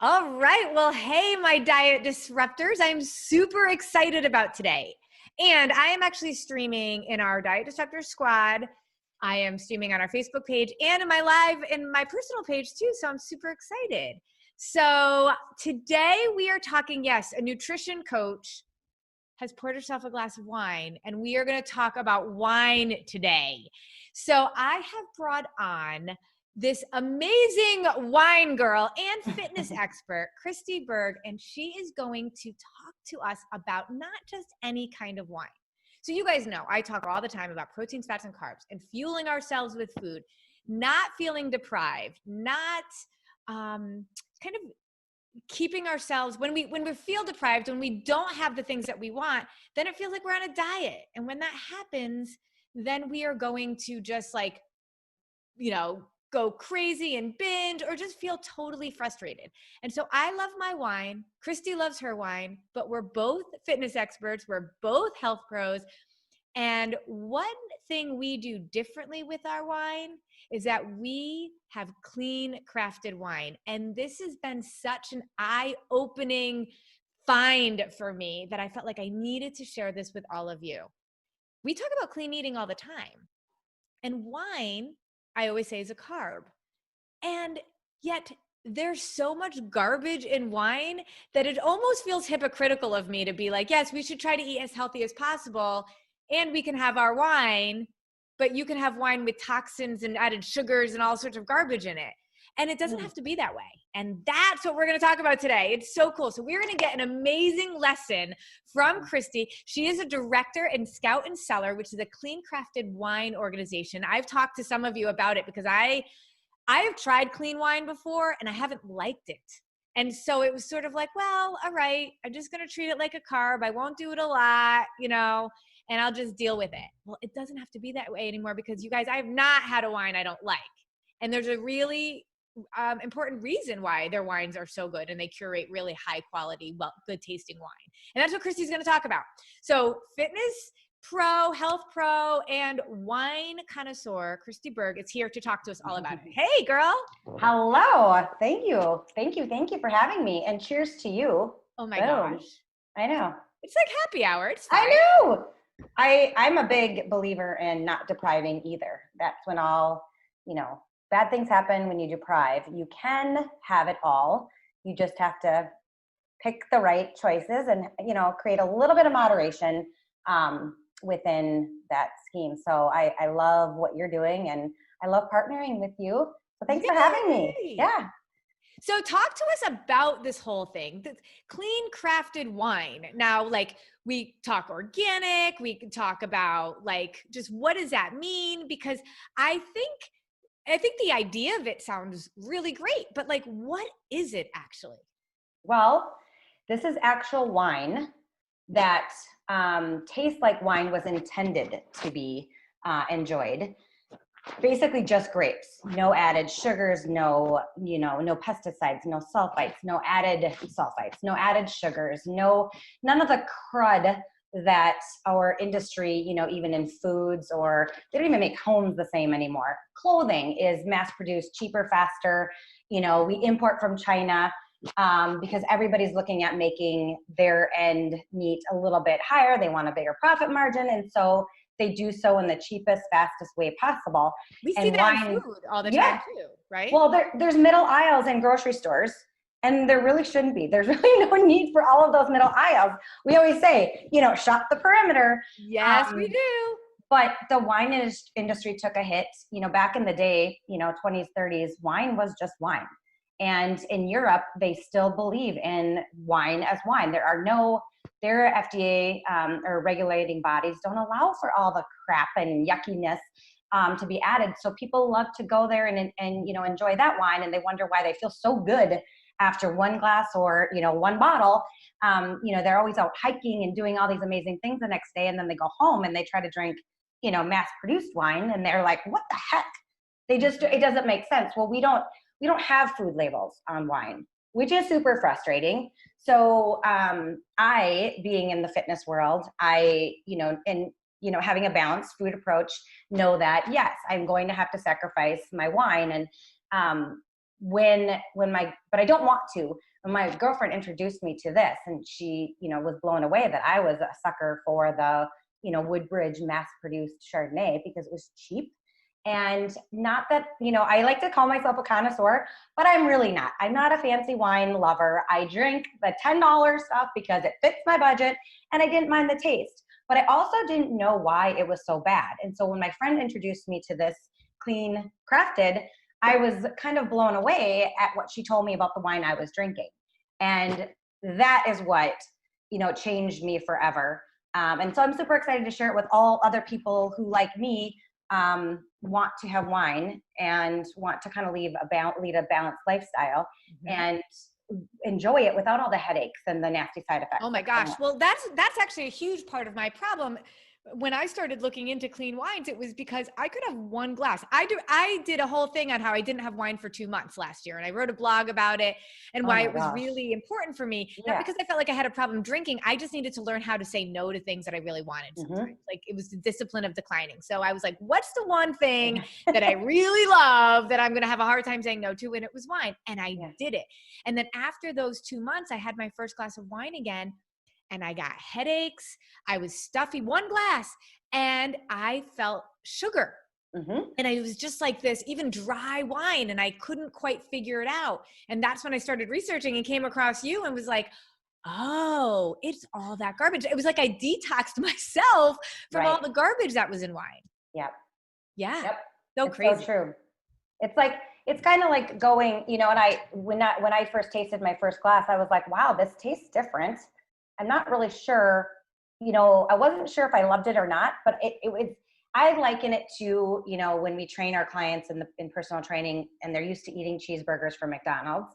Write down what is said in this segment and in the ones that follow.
All right. Well, hey, my diet disruptors. I'm super excited about today. And I am actually streaming in our Diet Disruptor squad. I am streaming on our Facebook page and in my personal page too. So I'm super excited. So today we are talking, yes, a nutrition coach has poured herself a glass of wine, and we are going to talk about wine today. So I have brought on this amazing wine girl and fitness expert, Christy Berg, and she is going to talk to us about not just any kind of wine. So you guys know I talk all the time about proteins, fats, and carbs and fueling ourselves with food, not feeling deprived, not kind of keeping ourselves when we feel deprived, when we don't have the things that we want, then it feels like we're on a diet. And when that happens, then we are going to just go crazy and binge or just feel totally frustrated. And so I love my wine. Christy loves her wine, but we're both fitness experts. We're both health pros. And one thing we do differently with our wine is that we have clean crafted wine. And this has been such an eye-opening find for me that I felt like I needed to share this with all of you. We talk about clean eating all the time. And wine, I always say, is a carb. And yet there's so much garbage in wine that it almost feels hypocritical of me to be like, yes, we should try to eat as healthy as possible. And we can have our wine, but you can have wine with toxins and added sugars and all sorts of garbage in it. And it doesn't have to be that way. And that's what we're going to talk about today. It's so cool. So we're going to get an amazing lesson from Christy. She is a director in Scout and Cellar, which is a clean crafted wine organization. I've talked to some of you about it because I have tried clean wine before and I haven't liked it. And so it was sort of like, well, all right, I'm just going to treat it like a carb. I won't do it a lot, and I'll just deal with it. Well, it doesn't have to be that way anymore because you guys, I have not had a wine I don't like. And there's a really important reason why their wines are so good and they curate really high quality, good tasting wine. And that's what Christy's going to talk about. So fitness pro, health pro, and wine connoisseur, Christy Berg, is here to talk to us all about it. Hey, girl. Hello. Thank you. Thank you for having me. And cheers to you. Oh my gosh. I know. It's like happy hour. It's fine. I know. I'm a big believer in not depriving either. That's when all, bad things happen when you deprive. You can have it all. You just have to pick the right choices and, create a little bit of moderation within that scheme. So I love what you're doing and I love partnering with you. So thanks for having me. Yeah. So talk to us about this whole thing, the clean crafted wine. Now, we talk organic, we can talk about just what does that mean? Because I think the idea of it sounds really great, but what is it actually? Well, this is actual wine that tastes like wine was intended to be enjoyed. Basically just grapes, no added sugars, no pesticides, no sulfites, no added sugars, none of the crud that our industry, even in foods, or they don't even make homes the same anymore. Clothing is mass produced, cheaper, faster. We import from China because everybody's looking at making their end meat a little bit higher. They want a bigger profit margin. And so they do so in the cheapest, fastest way possible. We see that in food all the time too, right? Well, there's middle aisles in grocery stores, and there really shouldn't be. There's really no need for all of those middle aisles. We always say, shop the perimeter. Yes, we do. But the wine industry took a hit. Back in the day, 20s, 30s, wine was just wine. And in Europe, they still believe in wine as wine. Their FDA or regulating bodies don't allow for all the crap and yuckiness to be added. So people love to go there and enjoy that wine, and they wonder why they feel so good after one glass or one bottle. They're always out hiking and doing all these amazing things the next day, and then they go home and they try to drink mass-produced wine, and they're like, what the heck? It doesn't make sense. Well, we don't have food labels on wine, which is super frustrating. So I, being in the fitness world, having a balanced food approach, know that, yes, I'm going to have to sacrifice my wine. And but I don't want to. When my girlfriend introduced me to this, and she, was blown away that I was a sucker for the, Woodbridge mass-produced Chardonnay because it was cheap. And not that, I like to call myself a connoisseur, but I'm really not. I'm not a fancy wine lover. I drink the $10 stuff because it fits my budget and I didn't mind the taste. But I also didn't know why it was so bad. And so when my friend introduced me to this clean crafted, I was kind of blown away at what she told me about the wine I was drinking. And that is what, changed me forever. And so I'm super excited to share it with all other people who, like me, want to have wine and want to kind of lead a balanced lifestyle and enjoy it without all the headaches and the nasty side effects. Oh my gosh. Well, that's actually a huge part of my problem. When I started looking into clean wines, it was because I could have one glass. I did a whole thing on how I didn't have wine for 2 months last year. And I wrote a blog about it and why it was really important for me. Not because I felt like I had a problem drinking. I just needed to learn how to say no to things that I really wanted sometimes. Like it was the discipline of declining. So I was like, what's the one thing that I really love that I'm going to have a hard time saying no to? And it was wine. And I did it. And then after those 2 months, I had my first glass of wine again. And I got headaches. I was stuffy, one glass, and I felt sugar. And it was just like this, even dry wine, and I couldn't quite figure it out. And that's when I started researching and came across you and was like, oh, it's all that garbage. It was like I detoxed myself from all the garbage that was in wine. Yep. Yeah. Yep. So it's crazy. So true. It's kind of like going, and when I first tasted my first glass, I was like, wow, this tastes different. I'm not really sure, I wasn't sure if I loved it or not, but I liken it to, when we train our clients in personal training and they're used to eating cheeseburgers from McDonald's,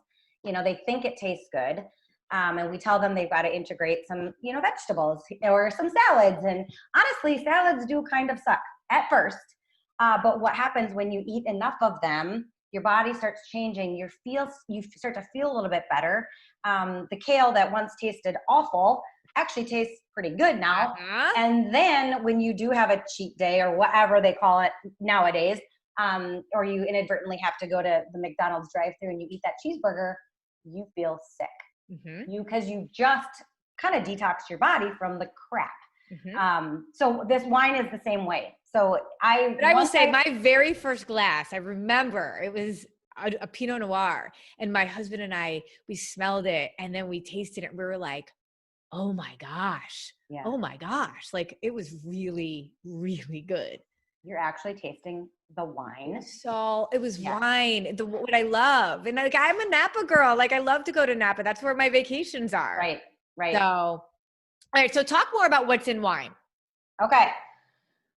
they think it tastes good. And we tell them they've got to integrate some, vegetables or some salads. And honestly, salads do kind of suck at first. But what happens when you eat enough of them, your body starts changing. You start to feel a little bit better. The kale that once tasted awful actually tastes pretty good now. And then when you do have a cheat day or whatever they call it nowadays, or you inadvertently have to go to the McDonald's drive-thru and you eat that cheeseburger, you feel sick. Because you just kind of detoxed your body from the crap. So this wine is the same way. So I will say my very first glass, I remember it was a Pinot Noir, and my husband and I, we smelled it and then we tasted it and we were like, oh my gosh. Oh my gosh. Like it was really, really good. You're actually tasting the wine. So it was wine, what I love. And like, I'm a Napa girl. Like I love to go to Napa. That's where my vacations are. Right. So, all right. So talk more about what's in wine. Okay.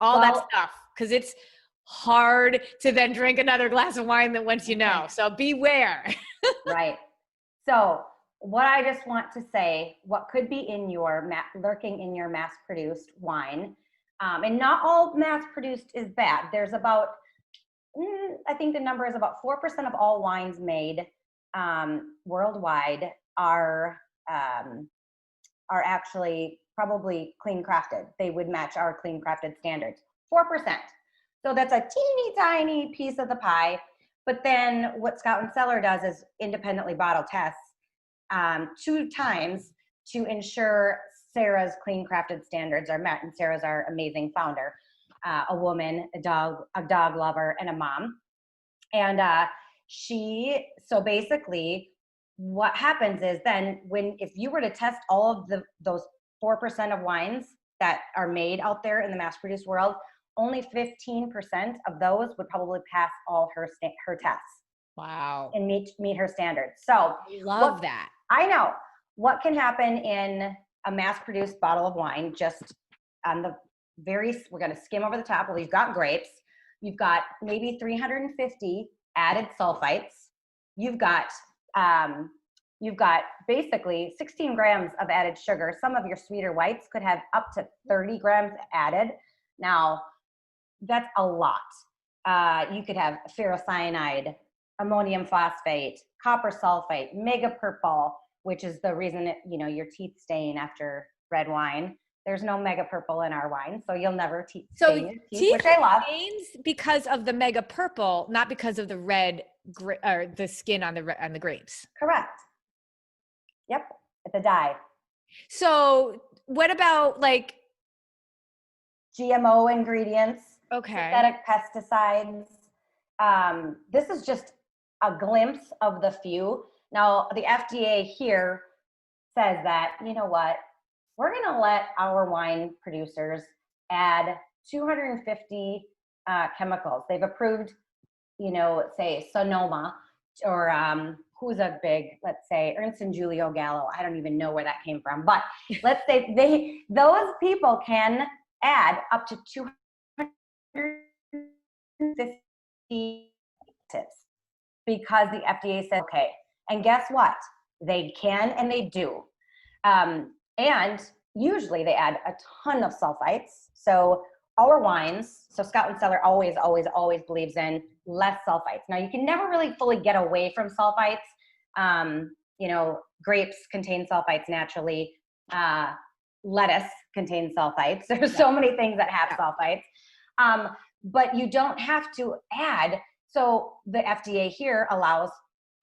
All that stuff. Cause it's hard to then drink another glass of wine that once you know. So beware. Right. So what I just want to say, what could be in your lurking in your mass-produced wine, and not all mass-produced is bad. There's about, I think the number is about 4% of all wines made worldwide are actually probably clean crafted. They would match our clean crafted standards. 4%. So that's a teeny tiny piece of the pie. But then what Scout and Cellar does is independently bottle tests 2 times to ensure Sarah's clean crafted standards are met. And Sarah's our amazing founder, a woman, a dog lover, and a mom. And so basically what happens is then if you were to test all of those 4% of wines that are made out there in the mass produced world, only 15% of those would probably pass all her tests. Wow. And meet her standards. So I love that. I know what can happen in a mass-produced bottle of wine. Just on we're going to skim over the top. Well, you've got grapes. You've got maybe 350 added sulfites. You've got basically 16 grams of added sugar. Some of your sweeter whites could have up to 30 grams added. Now, that's a lot. You could have ferrocyanide, ammonium phosphate, copper sulfate, mega purple, which is the reason that, your teeth stain after red wine. There's no mega purple in our wine, so you'll never stain your teeth, which I love. Stains because of the mega purple, not because of the red or the skin on the grapes. Correct. Yep. It's a dye. So what about like GMO ingredients, okay. synthetic pesticides. This is just a glimpse of the few. Now, the FDA here says that, you know what, we're going to let our wine producers add 250 chemicals. They've approved, you know, say Sonoma or who's a big, let's say Ernst and Julio Gallo. I don't even know where that came from, but let's say those people can add up to 250 tips because the FDA said, okay, and guess what? They can and they do. And usually they add a ton of sulfites. So our wines, so Scout and Cellar always believes in less sulfites. Now you can never really fully get away from sulfites. You know, grapes contain sulfites naturally. Lettuce contains sulfites. There's so many things that have sulfites. But you don't have to add. So the FDA here allows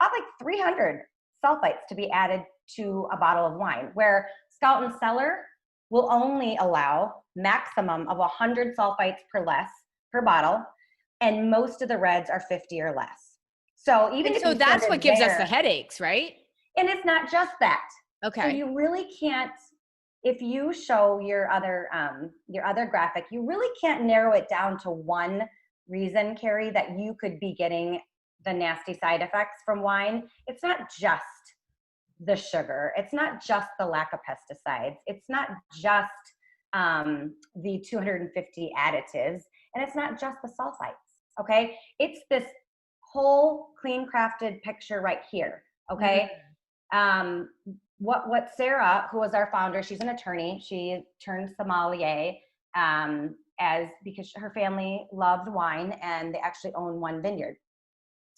about like 300 sulfites to be added to a bottle of wine, where Scout and Cellar will only allow maximum of 100 sulfites per bottle, and most of the reds are 50 or less. So even if so that's what gives us the headaches, right? And it's not just that. Okay. So you really can't, if you show your other graphic, you really can't narrow it down to one reason, Carrie, that you could be getting the nasty side effects from wine. It's not just the sugar. It's not just the lack of pesticides. It's not just the 250 additives, and it's not just the sulfites. Okay, it's this whole clean crafted picture right here. Okay. What Sarah, who was our founder, she's an attorney. She turned sommelier because her family loved wine, and they actually own one vineyard.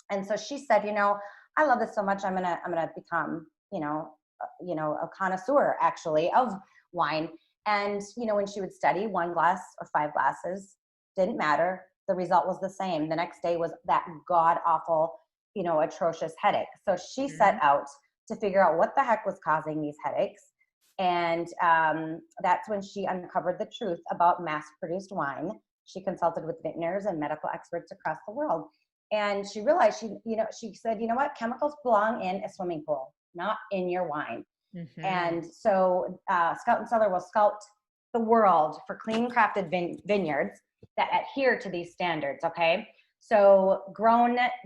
And so she said, you know, I love this so much. I'm gonna become, you know, a connoisseur actually of wine. And you know, when she would study 1 glass or 5 glasses, didn't matter. The result was the same. The next day was that god awful, you know, atrocious headache. So she set out to figure out what the heck was causing these headaches. And that's when she uncovered the truth about mass-produced wine. She consulted with vintners and medical experts across the world. And she realized, she said, you know what, chemicals belong in a swimming pool, not in your wine. And so Scout and Cellar will scout the world for clean crafted vineyards that adhere to these standards, okay? So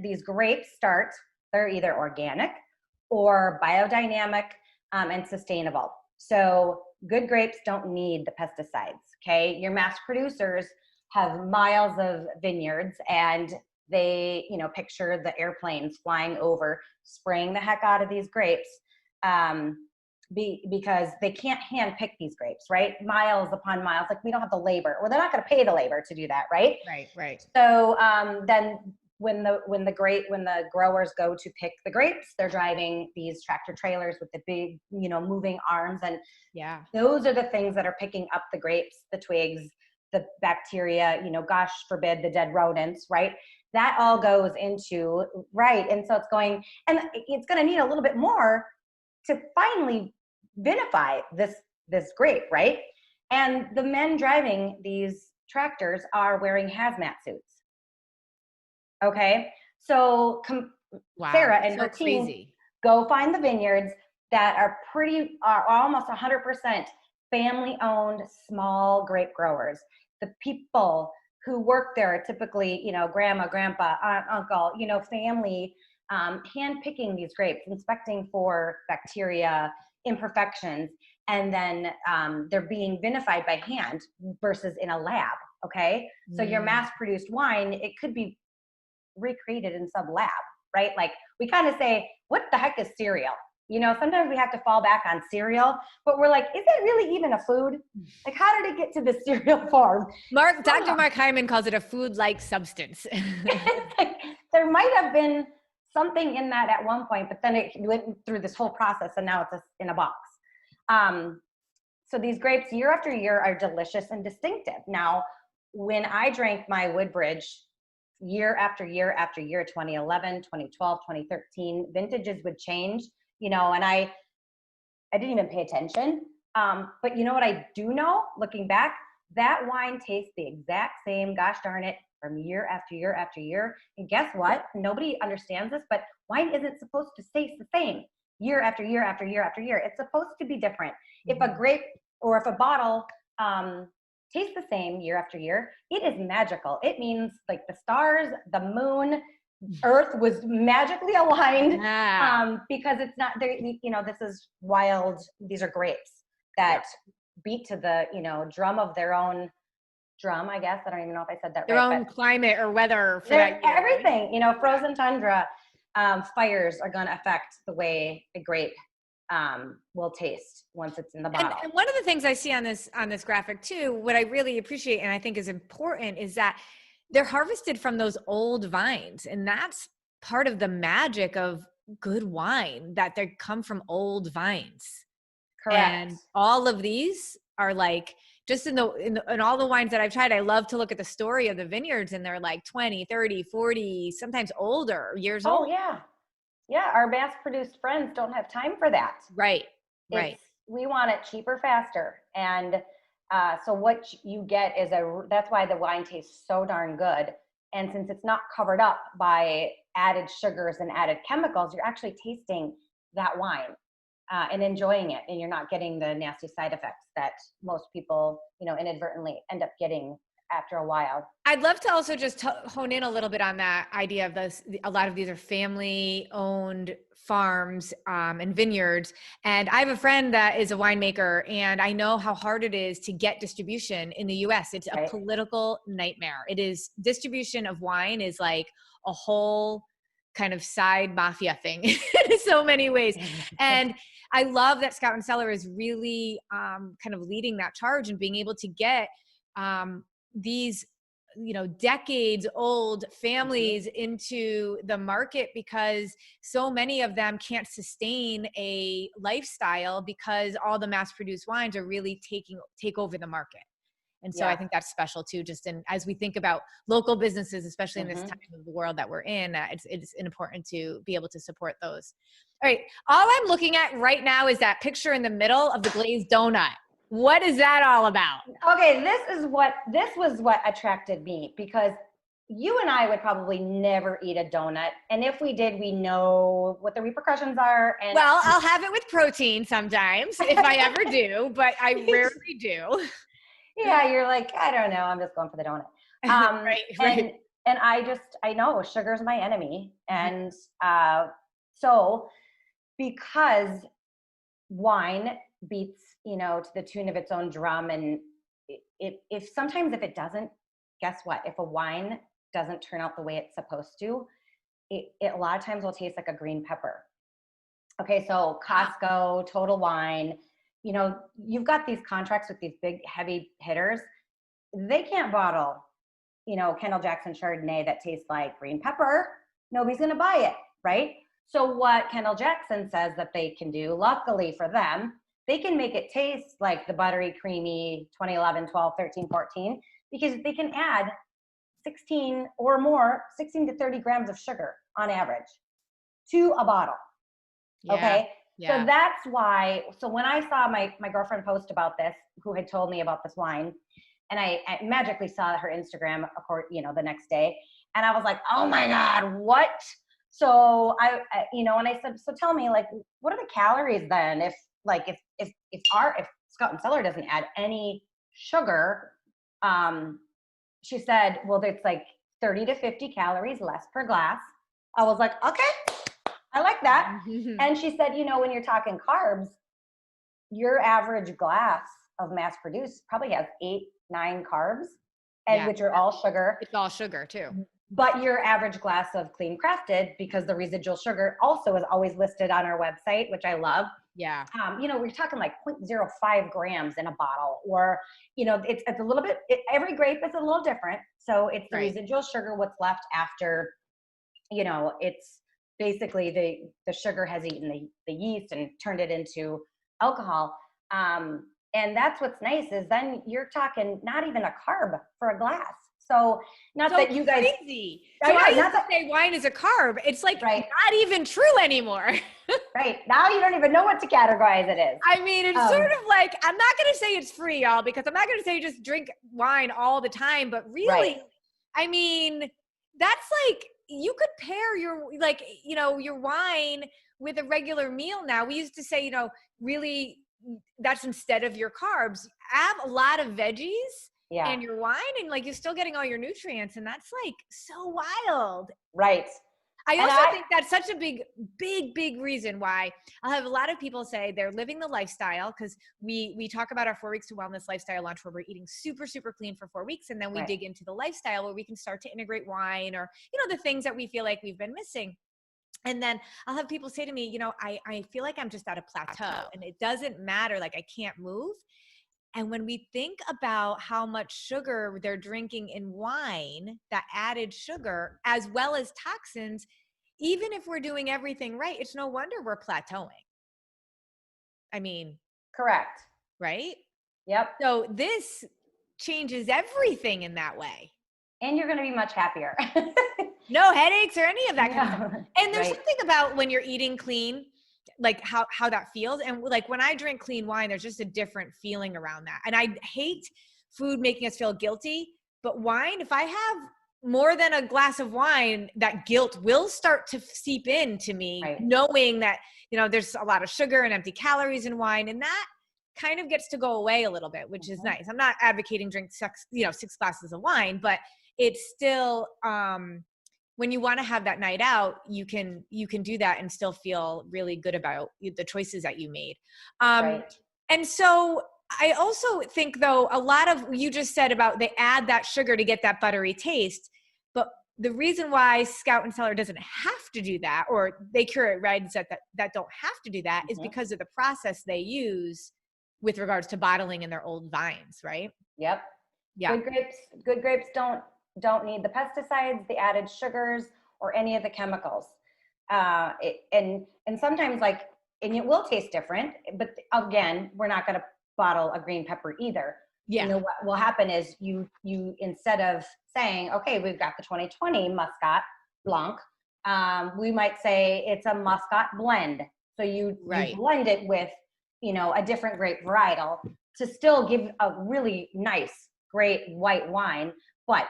these grapes they're either organic or biodynamic and sustainable. So good grapes don't need the pesticides, okay? Your mass producers have miles of vineyards, and they, you know, picture the airplanes flying over, spraying the heck out of these grapes because they can't hand pick these grapes, right? Miles upon miles, like we don't have the labor, or they're not going to pay the labor to do that, right? Right. So then when the growers go to pick the grapes, they're driving these tractor trailers with the big, you know, moving arms, and those are the things that are picking up the grapes, the twigs, the bacteria, you know, gosh forbid, the dead rodents, right? That all goes into, right. And so it's going to need a little bit more to finally vinify this grape, right? And the men driving these tractors are wearing hazmat suits. Okay. So Sarah and her team go find the vineyards that are almost 100% family owned small grape growers. The people who work there are typically, you know, grandma, grandpa, aunt, uncle, you know, family, hand picking these grapes, inspecting for bacteria, imperfections, and then they're being vinified by hand versus in a lab. Okay. So your mass produced wine, it could be recreated in some lab, right? Like we kind of say, what the heck is cereal? You know, sometimes we have to fall back on cereal, but we're like, is it really even a food? Like, how did it get to the cereal form? Dr. Mark Hyman calls it a food-like substance. Like, there might have been something in that at one point, but then it went through this whole process, and now it's in a box. So these grapes year after year are delicious and distinctive. Now, when I drank my Woodbridge year after year after year, 2011, 2012, 2013, vintages would change, and I didn't even pay attention. But you know what I do know, looking back, that wine tastes the exact same, gosh darn it, from year after year after year. And guess what? Nobody understands this, but wine isn't supposed to taste the same year after year after year after year. It's supposed to be different. If a grape or if a bottle tastes the same year after year, it is magical. It means like the stars, the moon, Earth was magically aligned, because it's not there. This is wild. These are grapes that beat to the, drum of their own drum, I guess. I don't even know if I said that their right. Their own climate or weather for that year. Everything, frozen tundra, fires are going to affect the way a grape will taste once it's in the bottle. And one of the things I see on this graphic too, what I really appreciate and I think is important is that they're harvested from those old vines. And that's part of the magic of good wine, that they come from old vines. Correct. And all of these are like, just in all the wines that I've tried, I love to look at the story of the vineyards, and they're like 20, 30, 40, sometimes older years old. Oh yeah. Yeah. Our mass produced friends don't have time for that. Right. We want it cheaper, faster. And so what you get is that's why the wine tastes so darn good. And since it's not covered up by added sugars and added chemicals, you're actually tasting that wine and enjoying it. And you're not getting the nasty side effects that most people, inadvertently end up getting after a while. I'd love to also just hone in a little bit on that idea of this. A lot of these are family owned farms and vineyards. And I have a friend that is a winemaker, and I know how hard it is to get distribution in the US. It's a political nightmare. Distribution of wine is like a whole kind of side mafia thing in so many ways. And I love that Scout and Cellar is really kind of leading that charge and being able to get these, decades old families into the market, because so many of them can't sustain a lifestyle because all the mass produced wines are really take over the market. And so I think that's special too, just as we think about local businesses, especially in this time of the world that we're in, it's important to be able to support those. All right. All I'm looking at right now is that picture in the middle of the glazed donut. What is that all about? Okay, this was what attracted me, because you and I would probably never eat a donut. And if we did, we know what the repercussions are. And well, I'll have it with protein sometimes if I ever do, but I rarely do. Yeah, you're like, I don't know, I'm just going for the donut. Right. And I know sugar's my enemy. And so because wine beats, to the tune of its own drum, and if sometimes if it doesn't, guess what? If a wine doesn't turn out the way it's supposed to, it a lot of times will taste like a green pepper. Okay, so Costco, Total Wine, you've got these contracts with these big heavy hitters. They can't bottle, Kendall Jackson Chardonnay that tastes like green pepper. Nobody's going to buy it, right? So what Kendall Jackson says that they can do, luckily for them, they can make it taste like the buttery, creamy 2011, 12, 13, 14, because they can add 16 to 30 grams of sugar on average to a bottle. Yeah. Okay. Yeah. So that's why, when I saw my girlfriend post about this, who had told me about this wine, and I magically saw her Instagram, the next day, and I was like, oh my God, what? So I and I said, so tell me, like, what are the calories then? If Scout and Cellar doesn't add any sugar, she said, well, it's like 30 to 50 calories less per glass. I was like, okay, I like that. And she said, when you're talking carbs, your average glass of mass produced probably has 8-9 carbs, and which are all sugar. It's all sugar too. But your average glass of clean crafted, because the residual sugar also is always listed on our website, which I love. Yeah. We're talking like 0.05 grams in a bottle, or, it's a little bit, every grape is a little different. So it's the residual sugar, what's left after, it's basically the sugar has eaten the yeast and turned it into alcohol. And that's what's nice, is then you're talking not even a carb for a glass. So not So that you guys, crazy. So I used to say wine is a carb. It's like right, not even true anymore. right. Now you don't even know what to categorize it is. I mean, it's sort of like, I'm not going to say it's free, y'all, because I'm not going to say just drink wine all the time, but really, Right. I mean, that's like, you could pair your, like, you know, your wine with a regular meal now. We used to say, you know, really, that's instead of your carbs. Have a lot of veggies and your wine, and like you're still getting all your nutrients, and that's like so wild. Right. I also think that's such a big reason why I'll have a lot of people say they're living the lifestyle, because we talk about our 4 weeks to wellness lifestyle launch where we're eating super clean for 4 weeks, and then we dig into the lifestyle where we can start to integrate wine or, you know, the things that we feel like we've been missing. And then I'll have people say to me, you know, I feel like I'm just at a plateau and it doesn't matter, like I can't move. And when we think about how much sugar they're drinking in wine, that added sugar, as well as toxins, even if we're doing everything right, it's no wonder we're plateauing. I mean, correct. Right? Yep. So this changes everything in that way. And you're going to be much happier. No headaches or any of that kind of stuff. And there's Right. something about when you're eating clean, like how that feels. And like when I drink clean wine, there's just a different feeling around that. And I hate food making us feel guilty, but wine, if I have more than a glass of wine, that guilt will start to seep into me, knowing that, you know, there's a lot of sugar and empty calories in wine, and that kind of gets to go away a little bit, which is nice. I'm not advocating drink 6 glasses of wine, but it's still, when you want to have that night out, you can do that and still feel really good about the choices that you made. And so I also think, though, a lot of you just said about they add that sugar to get that buttery taste, but the reason why Scout and Cellar doesn't have to do that, or they curate reds that don't have to do that, is because of the process they use with regards to bottling in their old vines, right? Yep. Yeah. Good grapes don't need the pesticides, the added sugars, or any of the chemicals. And sometimes, like, and it will taste different, but again, we're not going to bottle a green pepper either. Yeah. You know, what will happen is you instead of saying, okay, we've got the 2020 Muscat Blanc, we might say it's a Muscat blend. So you blend it with, you know, a different grape varietal to still give a really nice, great white wine, but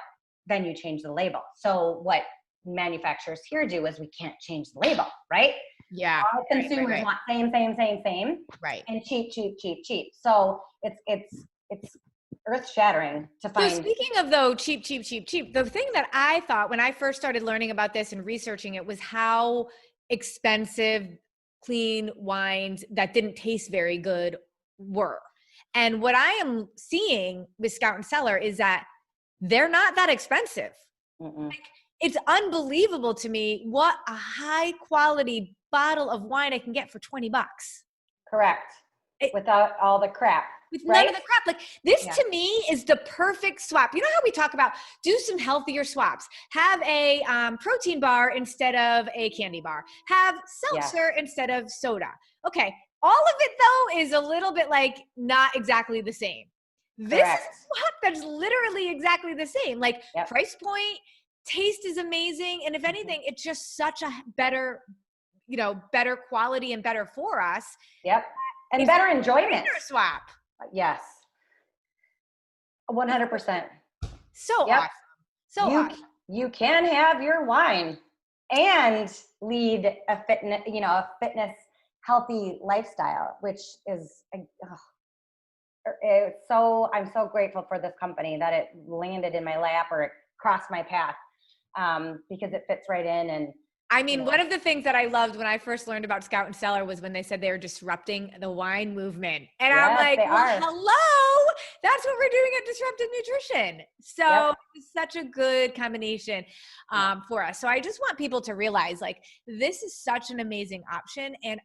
then you change the label. So what manufacturers here do is we can't change the label, right? Yeah. All consumers want same, right, and cheap. So it's earth-shattering to find. So speaking of, though, cheap, the thing that I thought when I first started learning about this and researching it was how expensive clean wines that didn't taste very good were. And what I am seeing with Scout and Cellar is that they're not that expensive. Like, it's unbelievable to me what a high quality bottle of wine I can get for $20. Correct. Without all the crap. With none of the crap. Like, this to me is the perfect swap. You know how we talk about do some healthier swaps? Have a protein bar instead of a candy bar. Have seltzer instead of soda. Okay. All of it, though, is a little bit like not exactly the same. This is a swap that's literally exactly the same. Like, price point, taste is amazing. And if anything, it's just such a better, you know, better quality and better for us. Yep. And better enjoyment. Swap. Yes. 100%. So awesome. So awesome. You can have your wine and lead a fitness, healthy lifestyle, which is, I'm so grateful for this company that it landed in my lap or it crossed my path, because it fits right in. And I mean, one of the things that I loved when I first learned about Scout and Cellar was when they said they were disrupting the wine movement. And I'm like, hello, that's what we're doing at Disruptive Nutrition. So it's such a good combination for us. So I just want people to realize, like, this is such an amazing option. And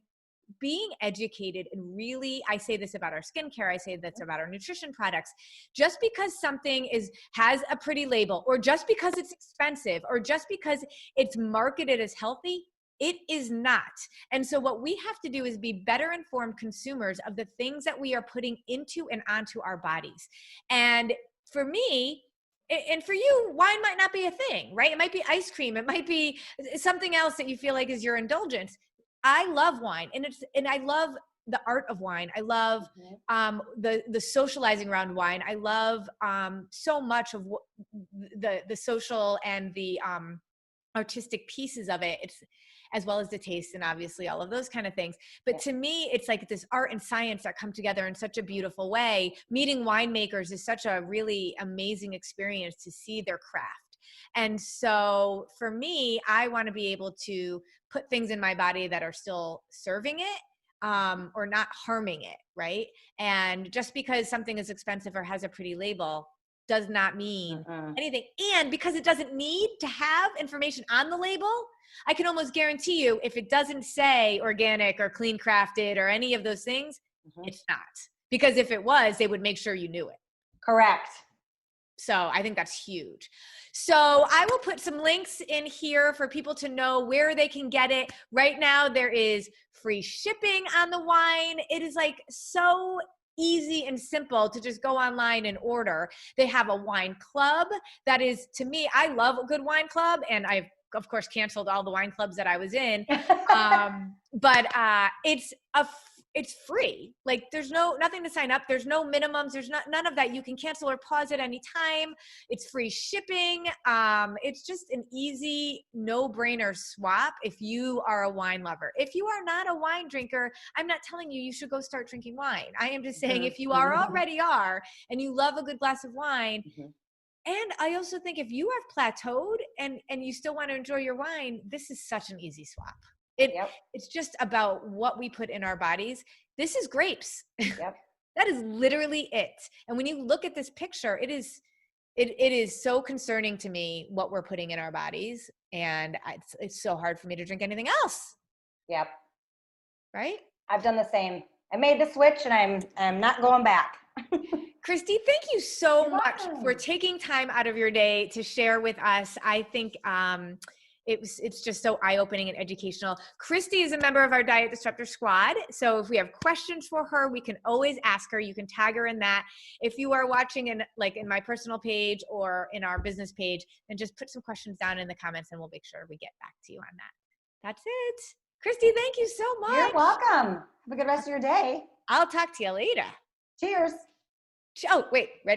being educated, and really, I say this about our skincare, I say this about our nutrition products, just because something has a pretty label, or just because it's expensive, or just because it's marketed as healthy, it is not. And so what we have to do is be better informed consumers of the things that we are putting into and onto our bodies. And for me, And for you, wine might not be a thing, right? It might be ice cream. It might be something else that you feel like is your indulgence. I love wine, and I love the art of wine. I love the socializing around wine. I love so much of the social and the artistic pieces of it. It's as well as the taste and obviously all of those kind of things. But to me, it's like this art and science that come together in such a beautiful way. Meeting winemakers is such a really amazing experience to see their craft. And so for me, I want to be able to put things in my body that are still serving it, or not harming it, right? And just because something is expensive or has a pretty label does not mean anything. And because it doesn't need to have information on the label, I can almost guarantee you, if it doesn't say organic or clean crafted or any of those things, it's not. Because if it was, they would make sure you knew it. Correct. So I think that's huge. So I will put some links in here for people to know where they can get it. Right now, there is free shipping on the wine. It is like so easy and simple to just go online and order. They have a wine club that is, to me, I love a good wine club, and I've of course canceled all the wine clubs that I was in. But it's free. Like there's nothing to sign up. There's no minimums. There's none of that. You can cancel or pause at any time. It's free shipping. It's just an easy no-brainer swap if you are a wine lover. If you are not a wine drinker, I'm not telling you should go start drinking wine. I am just saying if you already are and you love a good glass of wine. And I also think if you have plateaued and you still want to enjoy your wine, this is such an easy swap. It's just about what we put in our bodies. This is grapes. That is literally it. And when you look at this picture, it is so concerning to me what we're putting in our bodies. And it's so hard for me to drink anything else. Right? I've done the same. I made the switch and I'm not going back. Christy, thank you so much for taking time out of your day to share with us. I think it's just so eye-opening and educational. Christy is a member of our Diet Disruptor Squad. So if we have questions for her, we can always ask her. You can tag her in that. If you are watching in my personal page or in our business page, then just put some questions down in the comments and we'll make sure we get back to you on that. That's it. Christy, thank you so much. You're welcome. Have a good rest of your day. I'll talk to you later. Cheers. Oh, wait, ready?